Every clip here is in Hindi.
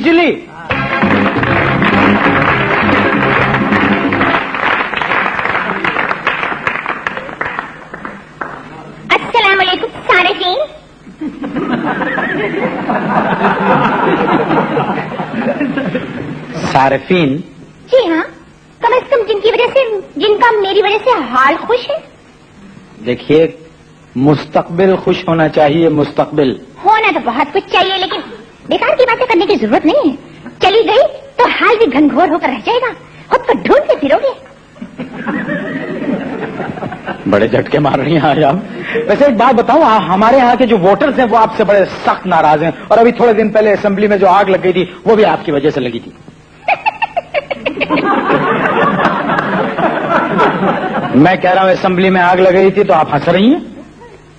बिजली। अस्सलाम वालेकुम सारिफीन। सारिफीन? जी हाँ, कम से कम जिनका मेरी वजह से हाल खुश है। देखिए, मुस्तकबिल खुश होना चाहिए। मुस्तकबिल होना तो बहुत कुछ चाहिए, लेकिन बेकार की बातें करने की जरूरत नहीं है। चली गई तो हाल भी घनघोर होकर रह जाएगा, खुद को ढूंढते फिरोगे। बड़े झटके मार रही हैं आज आप। वैसे एक बात बताऊं, हमारे यहाँ के जो वोटर्स हैं वो आपसे बड़े सख्त नाराज हैं, और अभी थोड़े दिन पहले असेंबली में जो आग लग गई थी वो भी आपकी वजह से लगी थी। मैं कह रहा हूं असेंबली में आग लग गई थी तो आप हंस रही हैं।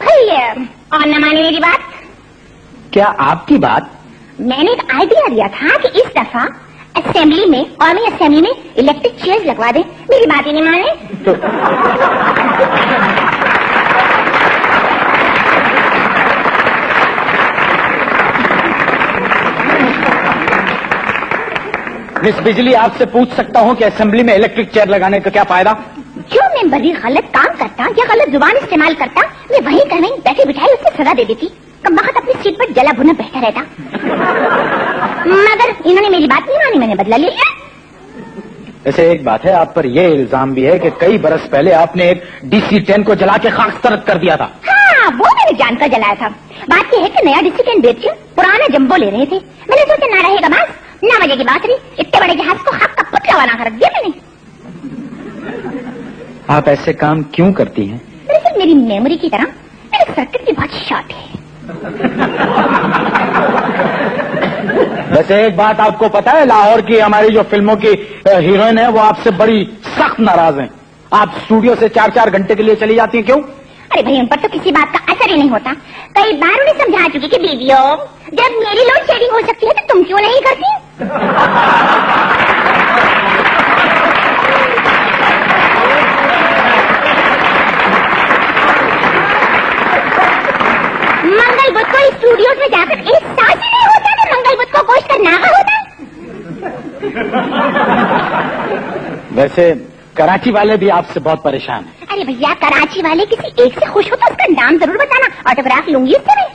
भैया, और न माने मेरी बात। क्या आपकी बात? मैंने एक आइडिया दिया था कि इस दफा असेंबली में इलेक्ट्रिक चेयर्स लगवा दे। मेरी बात ही नहीं माने तो मिस बिजली, आपसे पूछ सकता हूं कि असेंबली में इलेक्ट्रिक चेयर लगाने का क्या फायदा? जो मेंबर भी गलत काम करता या गलत जुबान इस्तेमाल करता, मैं वहीं कहीं बैठे बिठाए उससे सजा दे देती। कमबख्त अपनी सीट पर जला भुना बैठा रहता। मगर इन्होंने मेरी बात नहीं मानी, मैंने बदला ले लिया। वैसे एक बात है, आप पर यह इल्जाम भी है कि कई बरस पहले आपने एक DC-10 को जला के खाकस्तरत कर दिया था। हाँ, वो मैंने जानकर जलाया था। बात यह है कि नया DC-10 बेच के पुराना जंबो ले रहे थे। मैंने सोचा ना रहेगा बात, ना मजे की बात रही। इतने बड़े जहाज को खाक का पुतला बना कर रख दिया मैंने। आप ऐसे काम क्यों करती हैं? दरअसल मेरी मेमोरी की तरह मेरे सर्किट भी बहुत शॉर्ट है। वैसे एक बात आपको पता है, लाहौर की हमारी जो फिल्मों की हीरोइन है वो आपसे बड़ी सख्त नाराज हैं। आप स्टूडियो से 4-4 घंटे के लिए चली जाती हैं, क्यों? अरे भाई, उन पर तो किसी बात का असर ही नहीं होता। कई बार उन्हें समझा चुकी कि बीवियों, जब मेरी लोड शेडिंग हो सकती है तो तुम क्यों नहीं करती? मंगल बुध को स्टूडियो में जाकर एक सांस ही नहीं होता कि मंगल बुध को गोश्त का नागा होता है। वैसे कराची वाले भी आपसे बहुत परेशान हैं। अरे भैया, कराची वाले किसी एक से खुश हो तो उसका नाम जरूर बताना, ऑटोग्राफ लूंगी उससे मैं।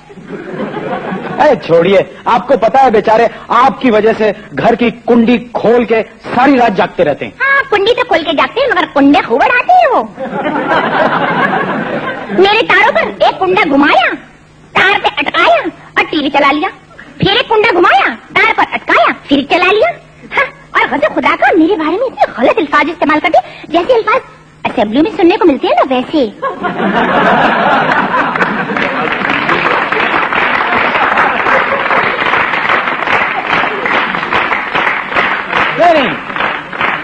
अरे छोड़िए, आपको पता है बेचारे आपकी वजह से घर की कुंडी खोल के सारी रात जागते रहते हैं। हाँ, कुंडी तो खोल के जागते हैं, मगर कुंडे खूब उड़ाते हैं वो। मेरे तारों पर एक कुंडा घुमाया, तार पे अटकाया और टीवी चला लिया। फिर एक कुंडा घुमाया, तार पर अटकाया, फिर चला लिया। हाँ, और गजब खुदा का मेरे बारे में इतने गलत अल्फाज इस्तेमाल करते, जैसे अल्फाज असेंबली में सुनने को मिलते हैं ना, वैसे। नहीं,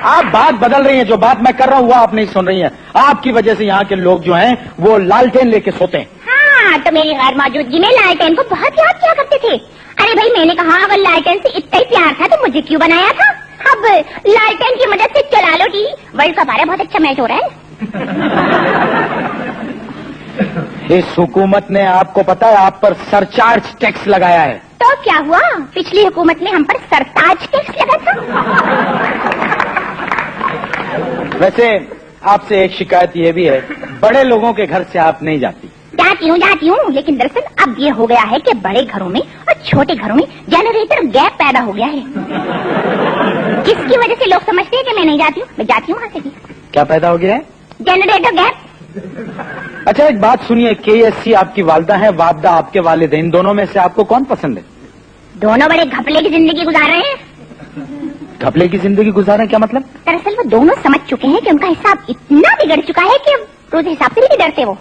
आप बात बदल रही हैं। जो बात मैं कर रहा हूँ वो आप नहीं सुन रही हैं। आपकी वजह से यहाँ के लोग जो हैं वो लालटेन लेके सोते हैं। हाँ, तो मेरी गैर मौजूदगी में लालटेन को बहुत याद किया करते थे। अरे भाई, मैंने कहा अगर लालटेन से इतना ही प्यार था तो मुझे क्यों बनाया था? अब लालटेन की मदद से चला लो टीवी। वर्ल्ड कप आ रहा है, बहुत अच्छा मैच हो रहा है। इस हुकूमत ने, आपको पता है, आप पर सरचार्ज टैक्स लगाया है। तो क्या हुआ? पिछली हुकूमत ने हम पर सरताज टैक्स लगा था। वैसे आपसे एक शिकायत ये भी है, बड़े लोगों के घर से आप नहीं जाती। जाती हूँ, लेकिन दरअसल अब ये हो गया है कि बड़े घरों में और छोटे घरों में जनरेटर गैप पैदा हो गया है, जिसकी वजह से लोग समझते हैं कि मैं नहीं जाती हूँ। मैं जाती हूँ वहाँ से भी। क्या पैदा हो गया है? Generator gap. अच्छा, एक बात सुनिए, KSC आपकी वालदा है, वाबदा आपके वालिदैन, दोनों में से आपको कौन पसंद है? दोनों बड़े घपले की जिंदगी गुजार रहे हैं। घपले की जिंदगी गुजारें क्या मतलब? दरअसल वो दोनों समझ चुके हैं कि उनका हिसाब इतना बिगड़ चुका है कि रोज हिसाब से नहीं डरते वो।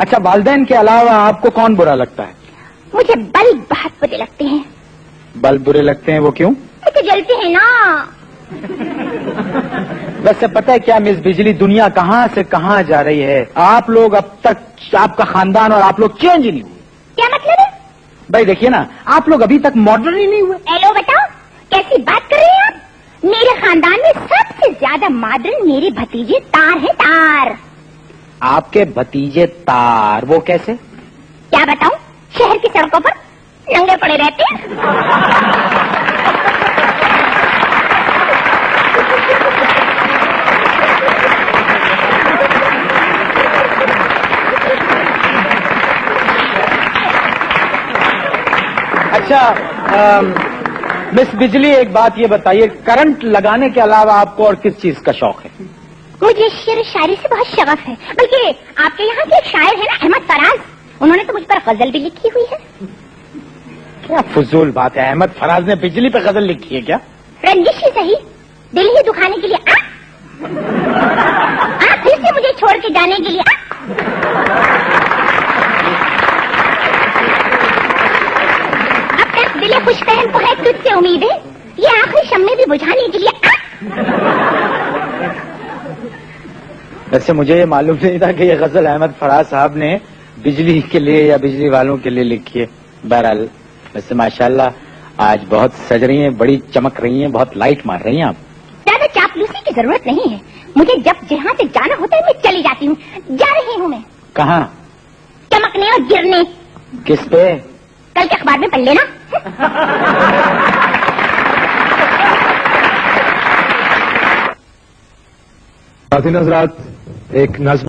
अच्छा, वालिदैन के अलावा आपको कौन बुरा लगता है? मुझे बल्ब बहुत बुरे लगते हैं। बल्ब बुरे लगते हैं, वो क्यों? तो जलते हैं ना। वैसे पता है क्या मिस बिजली, दुनिया कहाँ से कहाँ जा रही है। आप लोग अब तक, आपका खानदान और आप लोग चेंज ही नहीं हुए। क्या मतलब है? भाई देखिए ना, आप लोग अभी तक मॉडर्न ही नहीं हुए। हेलो, बताओ कैसी बात कर रहे हैं आप? मेरे खानदान में सबसे ज्यादा मॉडर्न मेरे भतीजे तार है, तार। आपके भतीजे तार? वो कैसे? क्या बताऊं, शहर की सड़कों पर नंगे पड़े रहते हैं। अच्छा मिस बिजली, एक बात ये बताइए, करंट लगाने के अलावा आपको और किस चीज का शौक है? मुझे शेर व शायरी से बहुत शगफ है। बल्कि आपके यहाँ के एक शायर है ना, अहमद फराज, उन्होंने तो मुझ पर गजल भी लिखी हुई है। क्या फजूल बात है, अहमद फराज ने बिजली पे गजल लिखी है क्या? रंजिश ही सही, दिल ही दुखाने के लिए फिर से मुझे छोड़ के जाने के लिए अब तक दिले खुश पहन को है तुझसे उम्मीद है, ये आखिरी शम्मे भी बुझाने के लिए वैसे मुझे ये मालूम नहीं था कि ये गजल अहमद फराज साहब ने बिजली के लिए या बिजली वालों के लिए लिखी है। बहरहाल वैसे माशाल्लाह आज बहुत सज रही हैं, बड़ी चमक रही हैं, बहुत लाइट मार रही हैं आप। ज्यादा चापलूसी की जरूरत नहीं है, मुझे जब जहाँ से जाना होता है मैं चली जाती हूँ। जा रही हूँ मैं। कहाँ? चमकने और गिरने। किस पे? कल के अखबार में पढ़ लेना। साथी हज़रात, एक नज़्म